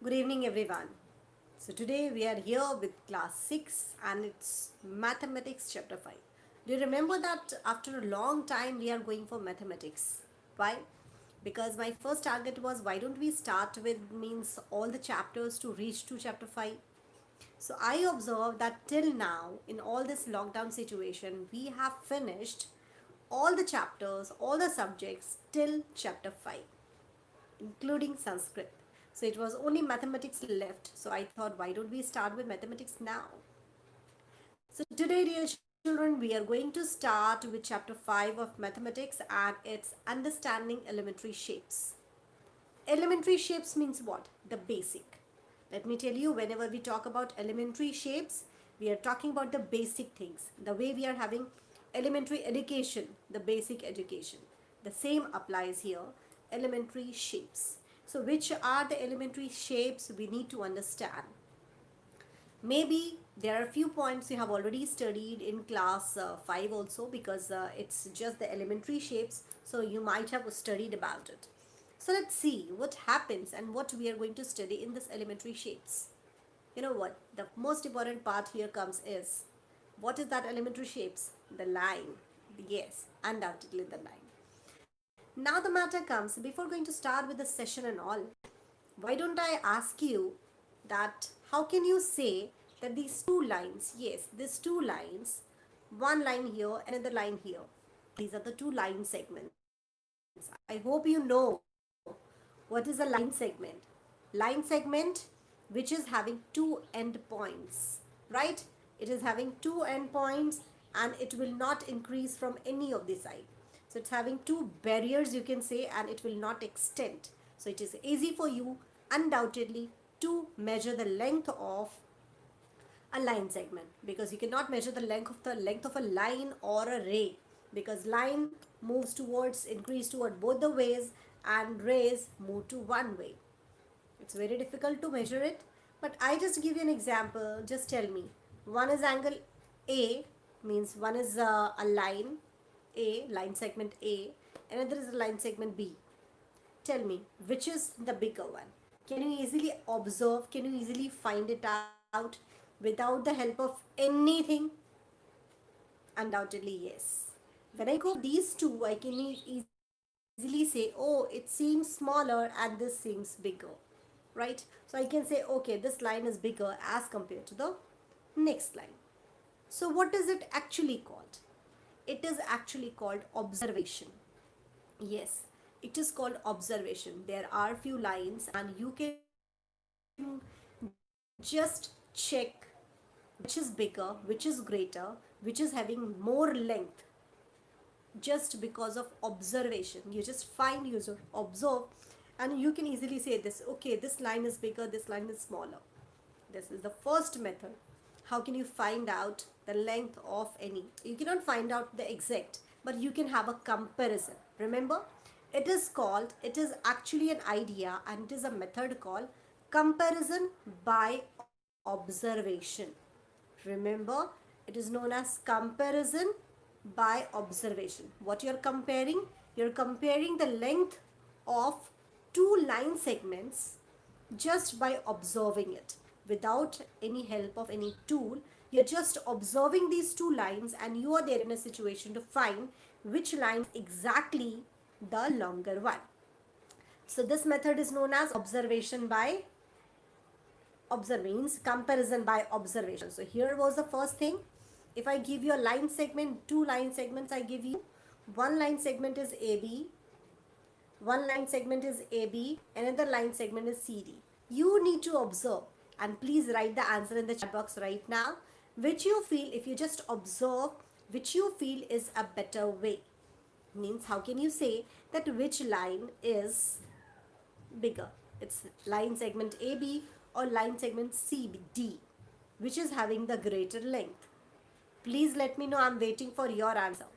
Good evening, everyone. So, today we are here with class 6 and it's mathematics chapter 5. Do you remember that after a long time we are going for mathematics? Why? Because my first target was why don't we start with means all the chapters to reach to chapter 5? So, I observed that till now in all this lockdown situation we have finished all the chapters, all the subjects till chapter 5, including Sanskrit. So it was only mathematics left. So I thought, why don't we start with mathematics now? So today, dear children, we are going to start with chapter 5 of mathematics and it's understanding elementary shapes. Elementary shapes means what? The basic. Let me tell you, whenever we talk about elementary shapes, we are talking about the basic things. The way we are having elementary education, the basic education. The same applies here, elementary shapes. So which are the elementary shapes we need to understand? Maybe there are a few points you have already studied in class 5 also, because it's just the elementary shapes, so you might have studied about it. So let's see what happens and what we are going to study in this elementary shapes. You know what? The most important part here comes is, what is that elementary shapes? The line. Yes, undoubtedly the line. Now the matter comes, before going to start with the session and all, why don't I ask you that how can you say that these two lines, yes, these two lines, one line here, another line here, these are the two line segments. I hope you know what is a line segment. Line segment which is having two end points, right? It is having two end points and it will not increase from any of the side. So it's having two barriers, you can say, and it will not extend. So it is easy for you undoubtedly to measure the length of a line segment, because you cannot measure the length of a line or a ray, because line moves towards increase toward both the ways and rays move to one way. It's very difficult to measure it, but I just give you an example. Just tell me, one is angle A, means one is a line A, line segment A, another is a line segment B. Tell me, which is the bigger one? Can you easily observe? Can you easily find it out without the help of anything? Undoubtedly, yes. When I go these two, I can easily say, oh, it seems smaller and this seems bigger, right? So I can say, okay, this line is bigger as compared to the next line. So what is it actually called? It is actually called observation. Yes, it is called observation. There are few lines and you can just check which is bigger, which is greater, which is having more length, just because of observation. You just find, you just observe, and you can easily say this, okay, this line is bigger, this line is smaller. This is the first method. How can you find out the length of any? You cannot find out the exact, but you can have a comparison. Remember, it is actually an idea and it is a method called comparison by observation. Remember, it is known as comparison by observation. What you're comparing? You're comparing the length of two line segments just by observing it without any help of any tool. You're just observing these two lines and you are there in a situation to find which line is exactly the longer one. So this method is known as observation by means comparison by observation. So here was the first thing. If I give you a line segment, two line segments, I give you one line segment is AB, one line segment is AB, another line segment is CD. You need to observe and please write the answer in the chat box right now, which you feel, if you just observe, which you feel is a better way. Means how can you say that which line is bigger? It's line segment AB or line segment CD, which is having the greater length. Please let me know. I'm waiting for your answer.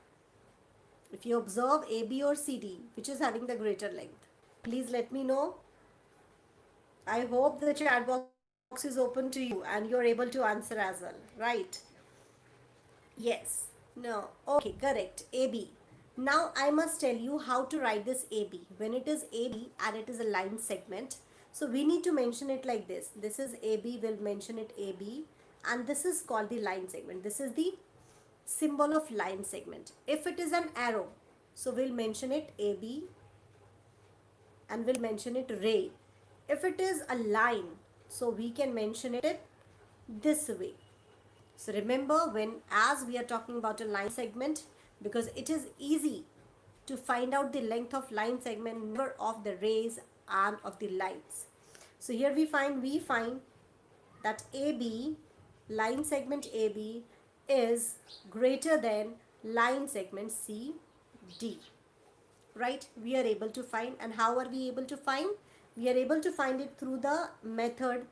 If you observe AB or CD, which is having the greater length, please let me know. I hope the chat box is open to you and you're able to answer as well, right? Yes. No. Okay, correct. AB. Now I must tell you how to write this AB. When it is AB and it is a line segment, So we need to mention it like this. This is AB, we'll mention it AB, and this is called the line segment. This is the symbol of line segment. If it is an arrow, so we'll mention it AB and we'll mention it ray. If it is a line, so we can mention it this way. So remember, when as we are talking about a line segment, because it is easy to find out the length of line segment, number of the rays and of the lines. So here we find that AB, line segment AB, is greater than line segment CD. Right? We are able to find. And how are we able to find? We are able to find it through the method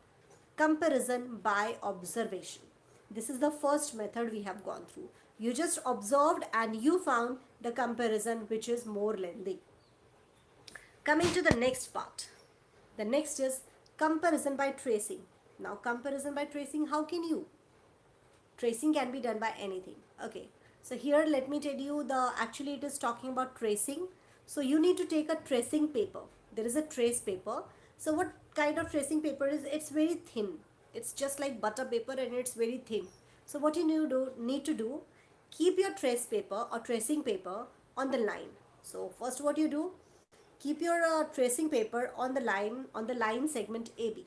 comparison by observation. This is the first method we have gone through. You just observed and you found the comparison which is more lengthy. Coming to the next part. The next is comparison by tracing. Now comparison by tracing, how can you? Tracing can be done by anything. Okay. So here let me tell you, actually it is talking about tracing. So you need to take a tracing paper. There is a trace paper. So what kind of tracing paper is? It's very thin. It's just like butter paper and it's very thin. So what you need to do, keep your trace paper or tracing paper on the line. So first what you do, keep your tracing paper on the line segment AB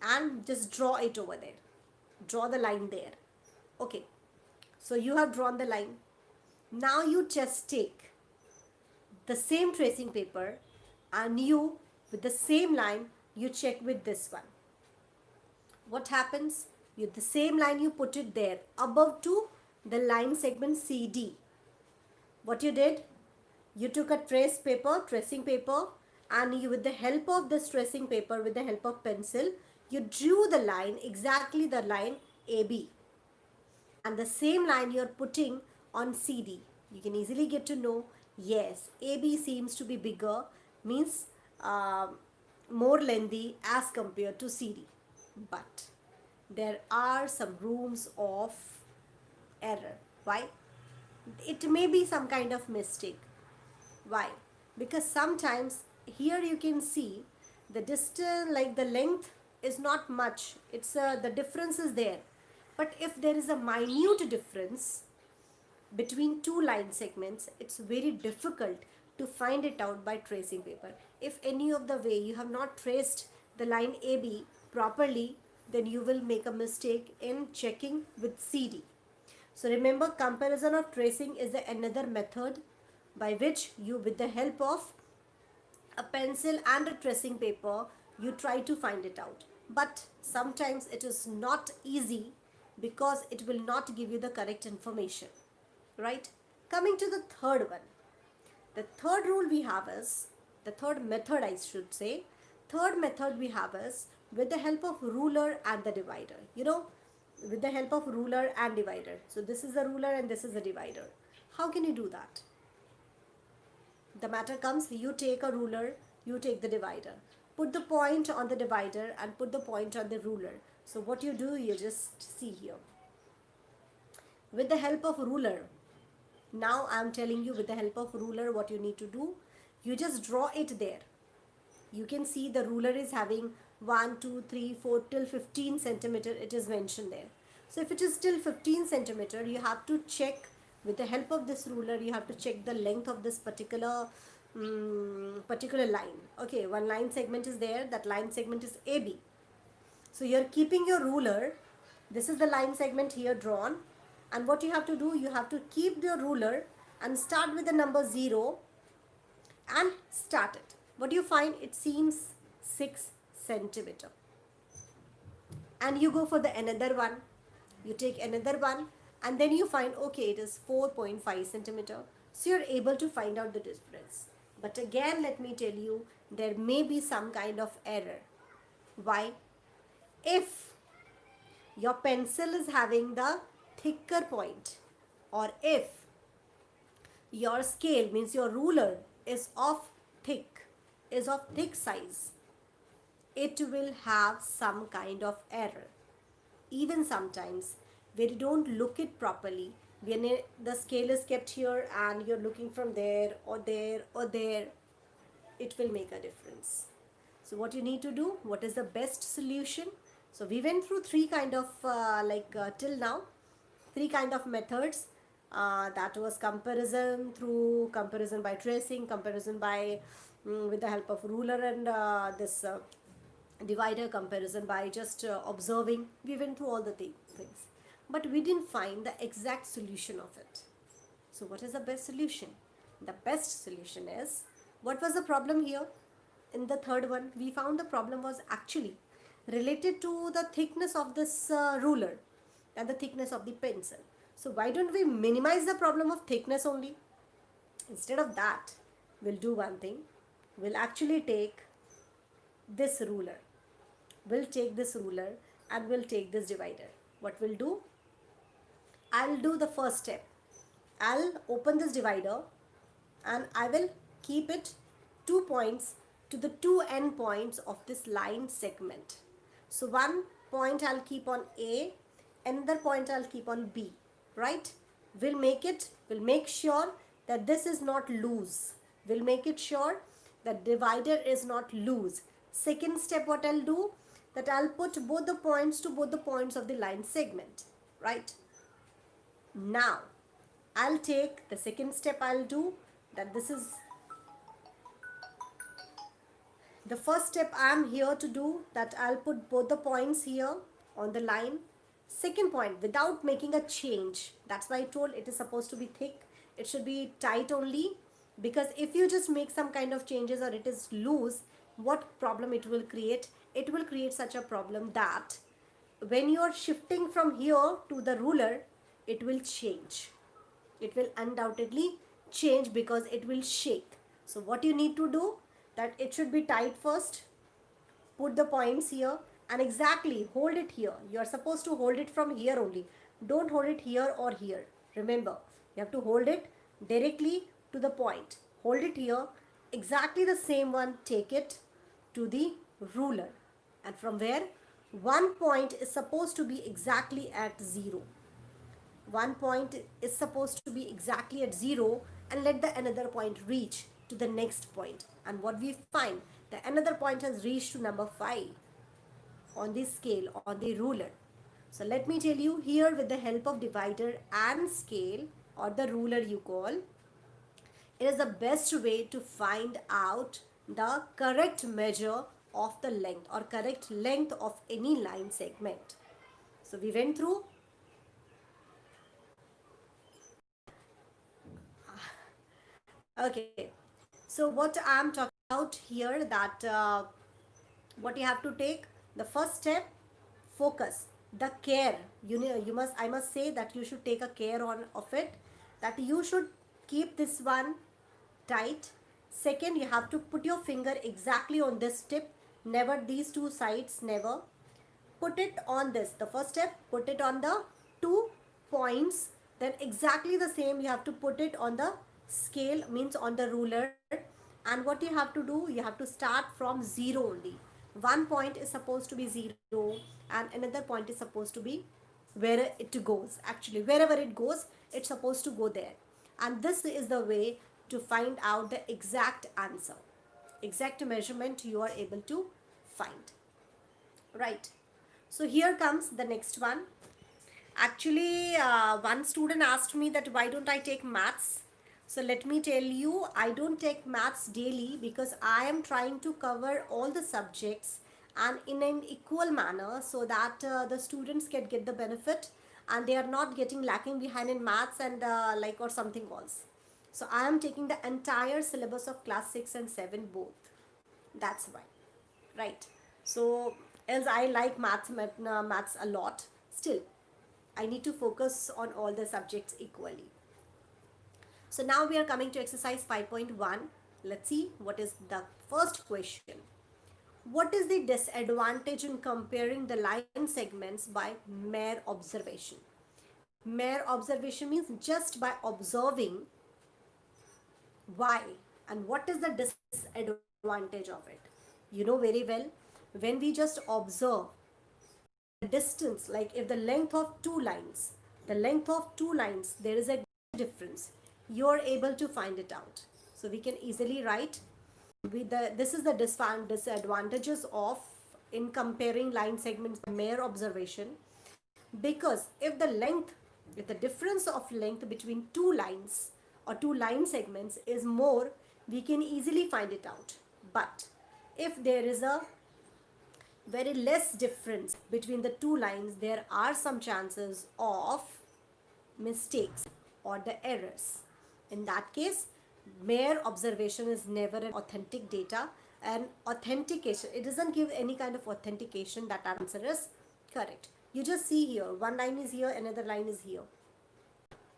and just draw it over there. Draw the line there. Okay. So you have drawn the line. Now you just take the same tracing paper and you, with the same line, you check with this one. What happens? The same line you put it there above to the line segment CD. What you did? You took a tracing paper, and you, with the help of this tracing paper, with the help of pencil, you drew the line, exactly the line AB. And the same line you're putting on CD. You can easily get to know, yes, AB seems to be bigger, means more lengthy as compared to CD. But there are some rooms of error. Why? It may be some kind of mistake. Why? Because sometimes here you can see the distance, like the length is not much. It's the difference is there. But if there is a minute difference between two line segments, it's very difficult to find it out by tracing paper. If any of the way you have not traced the line AB properly, then you will make a mistake in checking with CD. So remember, comparison of tracing is another method by which you, with the help of a pencil and a tracing paper, you try to find it out. But sometimes it is not easy because it will not give you the correct information. Right? Coming to the third one. The third rule we have is, the third method I should say, third method we have is with the help of ruler and the divider. With the help of ruler and divider. So this is the ruler and this is the divider. How can you do that? The matter comes, you take a ruler, you take the divider. Put the point on the divider and put the point on the ruler. So what you do, you just see here. With the help of ruler, now I am telling you, with the help of ruler what you need to do, you just draw it there. You can see the ruler is having 1, 2, 3, 4 till 15 centimeter, it is mentioned there. So if it is till 15 centimeter, you have to check with the help of this ruler, you have to check the length of this particular line. Okay, one line segment is there, that line segment is AB. So you're keeping your ruler, this is the line segment here drawn, and what you have to do, you have to keep your ruler and start with the number 0 and start it. What do you find? It seems 6 centimeter. And you go for the another one. You take another one and then you find, okay, it is 4.5 centimeter. So you're able to find out the difference. But again, let me tell you, there may be some kind of error. Why? If your pencil is having the thicker point, or if your scale, means your ruler, is of thick size, it will have some kind of error. Even sometimes when you don't look it properly, when the scale is kept here and you're looking from there or there or there, it will make a difference. So what you need to do, what is the best solution? So we went through three kind of till now, three kind of methods. That was comparison through comparison by tracing, comparison by with the help of ruler, and this divider, comparison by just observing. We went through all the things, but we didn't find the exact solution of it. So what is the best solution? The best solution is, what was the problem here? In the third one, we found the problem was actually related to the thickness of this ruler and the thickness of the pencil. So why don't we minimize the problem of thickness only? Instead of that, we'll do one thing. We'll actually take this ruler. We'll take this ruler and we'll take this divider. What we'll do? I'll do the first step. I'll open this divider and I will keep it 2 points to the two end points of this line segment. So one point I'll keep on A, another point I'll keep on B, right? We'll make sure that this is not loose. We'll make it sure that divider is not loose. Second step, what I'll do, that I'll put both the points to both the points of the line segment, right? Now, I'll take the second step I'll do, that this is the first step I'm here to do, that I'll put both the points here on the line. Second point, without making a change, that's why I told it is supposed to be thick, it should be tight only, because if you just make some kind of changes or it is loose, what problem it will create? It will create such a problem that when you are shifting from here to the ruler, it will change. It will undoubtedly change because it will shake. So what you need to do, that it should be tight first. Put the points here and exactly hold it here. You are supposed to hold it from here only. Don't hold it here or here. Remember, you have to hold it directly to the point. Hold it here. Exactly the same one, take it to the ruler. And from where? One point is supposed to be exactly at 0. One point is supposed to be exactly at 0 and let the another point reach to the next point. And what we find, the another point has reached to number 5 on the scale, on the ruler. So let me tell you here, with the help of divider and scale, or the ruler you call, it is the best way to find out the correct measure of the length or correct length of any line segment. So we went through. Okay, so what I'm talking about here, that what you have to take, the first step, focus, the care. I must say that you should take a care of it, that you should keep this one tight. Second, you have to put your finger exactly on this tip, never these two sides, never. Put it on this, the first step, put it on the 2 points, then exactly the same you have to put it on the scale, means on the ruler. And what you have to do, you have to start from 0 only. One point is supposed to be 0 and another point is supposed to be where it goes. Actually, wherever it goes, it's supposed to go there. And this is the way to find out the exact answer, exact measurement you are able to find, right? So here comes the next one. Actually, one student asked me that why don't I take maths. So let me tell you, I don't take maths daily because I am trying to cover all the subjects and in an equal manner, so that the students can get the benefit and they are not getting lacking behind in maths and or something else. So I am taking the entire syllabus of class 6 and 7 both. That's why, right? So as I like maths a lot, still I need to focus on all the subjects equally. So now we are coming to exercise 5.1. Let's see what is the first question. What is the disadvantage in comparing the line segments by mere observation? Mere observation means just by observing. Why? And what is the disadvantage of it? You know very well, when we just observe the distance, like if the length of two lines, there is a difference, you are able to find it out. So we can easily write This is the disadvantages of in comparing line segments by mere observation, because if the difference of length between two lines or two line segments is more, we can easily find it out. But if there is a very less difference between the two lines, there are some chances of mistakes or the errors. In that case, mere observation is never an authentic data, and authentication, it doesn't give any kind of authentication that our answer is correct. You just see here, one line is here, another line is here.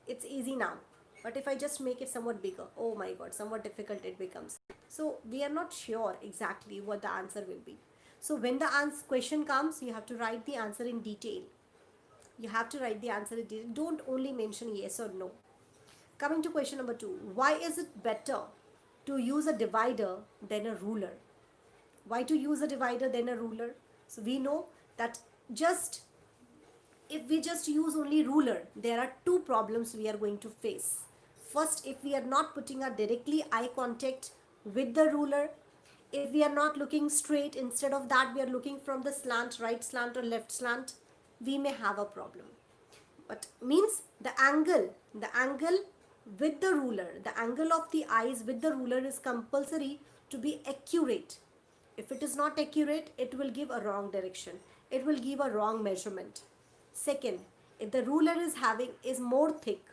It's easy now. But if I just make it somewhat bigger, oh my god, somewhat difficult it becomes. So we are not sure exactly what the answer will be. So when the question comes, you have to write the answer in detail. You have to write the answer in detail. Don't only mention yes or no. Coming to question number 2. Why is it better to use a divider than a ruler? Why to use a divider than a ruler? So we know that if we just use only ruler, there are two problems we are going to face. First, if we are not putting a directly eye contact with the ruler, if we are not looking straight, instead of that we are looking from the slant, right slant or left slant, we may have a problem. But means the angle with the ruler, the angle of the eyes with the ruler is compulsory to be accurate. If it is not accurate, it will give a wrong direction. It will give a wrong measurement. Second, if the ruler is more thick,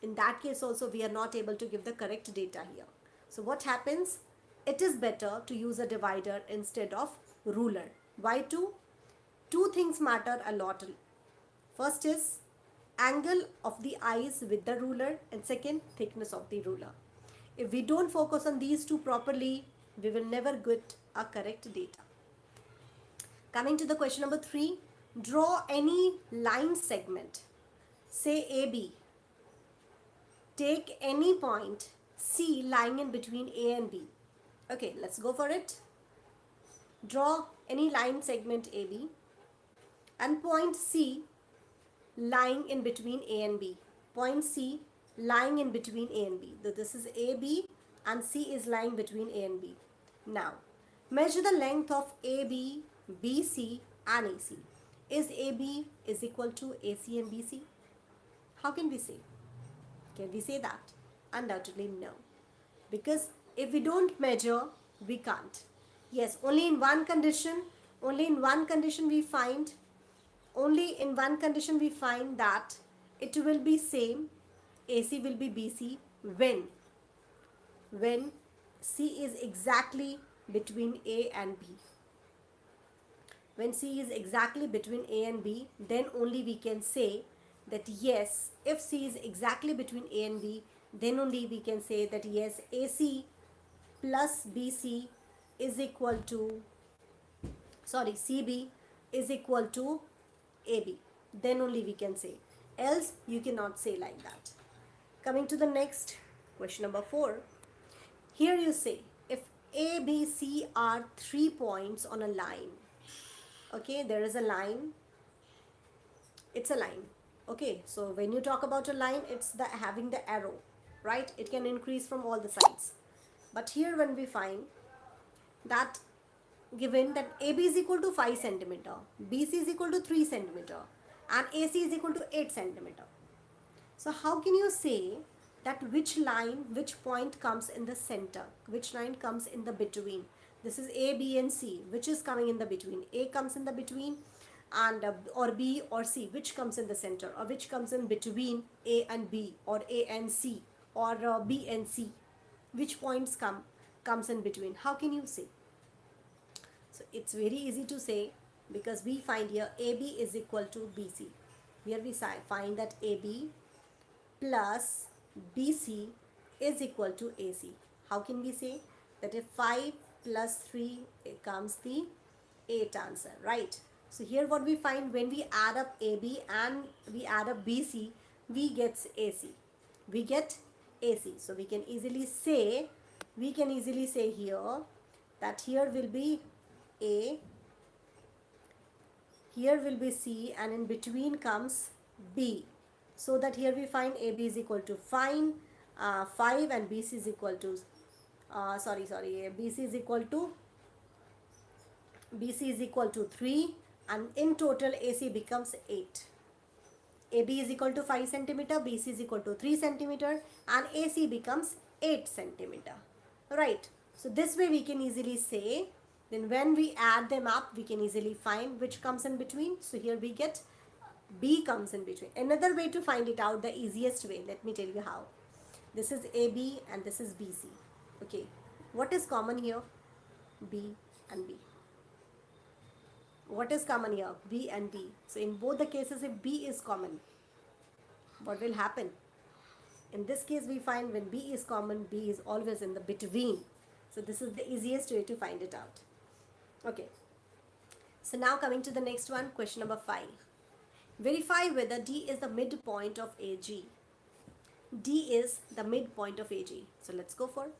in that case also we are not able to give the correct data here. So what happens? It is better to use a divider instead of ruler. Why two? Two things matter a lot. First is angle of the eyes with the ruler, and second, thickness of the ruler. If we don't focus on these two properly, we will never get a correct data. Coming to the question number 3, draw any line segment, say AB. Take any point C lying in between A and B. Okay, let's go for it. Draw any line segment AB and point C lying in between A and B. Point C lying in between A and B. So this is AB and C is lying between A and B. Now, measure the length of AB, BC and AC. Is AB is equal to AC and BC? How can we say? Can we say that? Undoubtedly no. Because if we don't measure, we can't. Yes, only in one condition we find that it will be same, AC will be BC, when C is exactly between A and B. When C is exactly between A and B, then only we can say that yes, if C is exactly between A and B, then only we can say that yes, AC plus BC is equal to, CB is equal to AB. Then only we can say. Else you cannot say like that. Coming to the next question number 4. Here you say, if A, B, C are 3 points on a line. Okay, there is a line. It's a line. Okay, so when you talk about a line, it's having the arrow, right? It can increase from all the sides. But here when we find that given that AB is equal to 5 centimeter, BC is equal to 3 centimeter and AC is equal to 8 centimeter. So how can you say that which point comes in the center, which line comes in the between? This is A, B and C, which is coming in the between? A comes in the between, and or B or C, which comes in the center, or which comes in between A and B, or A and C, or B and C? Which points comes in between? How can you say? So it's very easy to say, because we find here AB is equal to BC. Here we find that AB plus BC is equal to AC. How can we say that if 5 plus 3 comes the 8 answer, right? So here what we find, when we add up AB and we add up BC, we get AC. We get AC. So we can easily say here that here will be A, here will be C, and in between comes B. So that here we find AB is equal to 5 and BC is equal to BC is equal to BC is equal to 3, and in total AC becomes 8. AB is equal to 5 centimeter, BC is equal to 3 centimeter, and AC becomes 8 centimeter. Right. So this way we can easily say, then when we add them up, we can easily find which comes in between. So here we get B comes in between. Another way to find it out, the easiest way, let me tell you how. This is AB and this is BC. Okay. What is common here? B and B. What is common here? B and D. So in both the cases, if B is common, what will happen? In this case, we find when B is common, B is always in the between. So this is the easiest way to find it out. Okay. So now coming to the next one, question number 5. Verify whether D is the midpoint of AG. D is the midpoint of AG. So let's go for it.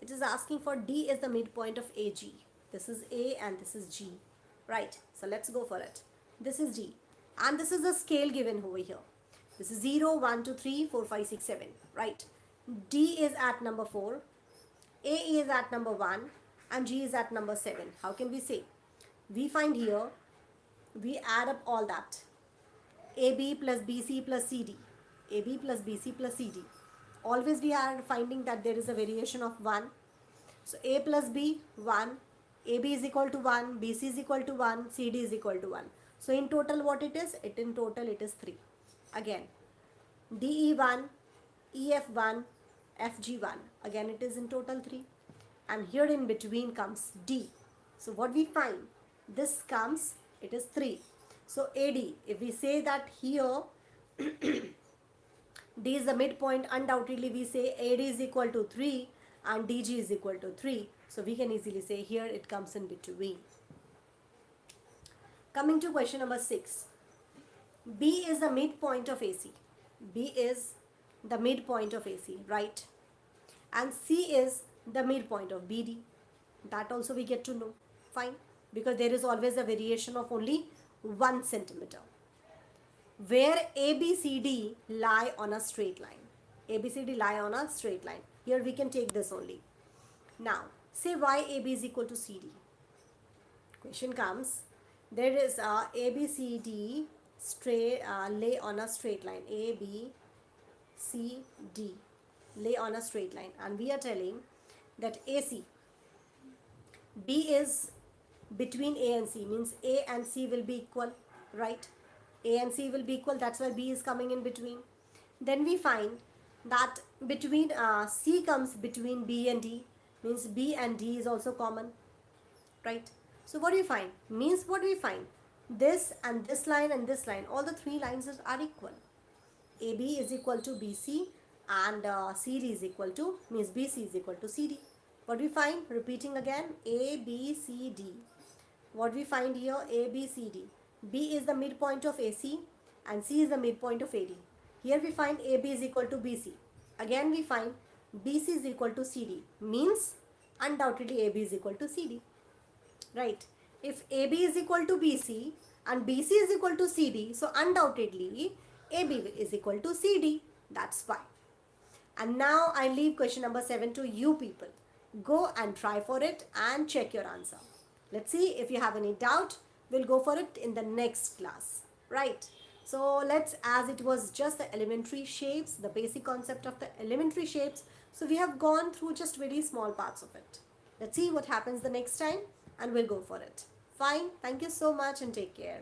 It is asking for D is the midpoint of AG. This is A and this is G. Right. So let's go for it. This is D. And this is the scale given over here. This is 0, 1, 2, 3, 4, 5, 6, 7. Right. D is at number 4. A is at number 1. And G is at number 7. How can we say? We find here, we add up all that. AB plus BC plus CD. AB plus BC plus CD. Always we are finding that there is a variation of 1. So A plus B, 1. AB is equal to 1. BC is equal to 1. CD is equal to 1. So in total what it is? In total it is 3. Again, DE1, EF1, FG1. Again it is in total 3. And here in between comes D. So what we find? This comes, it is 3. So AD, if we say that here D is the midpoint, undoubtedly we say AD is equal to 3 and DG is equal to 3. So we can easily say here it comes in between. Coming to question number 6. B is the midpoint of AC. B is the midpoint of AC, right? And C is the midpoint of BD. That also we get to know. Fine. Because there is always a variation of only 1 centimeter. Where ABCD lie on a straight line. ABCD lie on a straight line. Here we can take this only. Now, say why AB is equal to CD. Question comes. There is ABCD lay on a straight line. ABCD lay on a straight line. And we are telling that AC, B is between A and C, means A and C will be equal, right? A and C will be equal, that's why B is coming in between. Then we find that between C comes between B and D, means B and D is also common, right? So what do we find? Means what do we find? This and this line and this line, all the 3 lines are equal. AB is equal to BC and CD is equal to, means BC is equal to CD. What we find? Repeating again, A, B, C, D. What we find here? A, B, C, D. B is the midpoint of AC and C is the midpoint of AD. Here we find AB is equal to BC. Again we find BC is equal to CD. Means undoubtedly AB is equal to CD. Right. If AB is equal to BC and BC is equal to CD, so undoubtedly AB is equal to CD. That's why. And now I leave question number 7 to you people. Go and try for it and check your answer. Let's see if you have any doubt. We'll go for it in the next class. Right. So let's, as it was just the elementary shapes, the basic concept of the elementary shapes. So we have gone through just very small parts of it. Let's see what happens the next time and we'll go for it. Fine. Thank you so much and take care.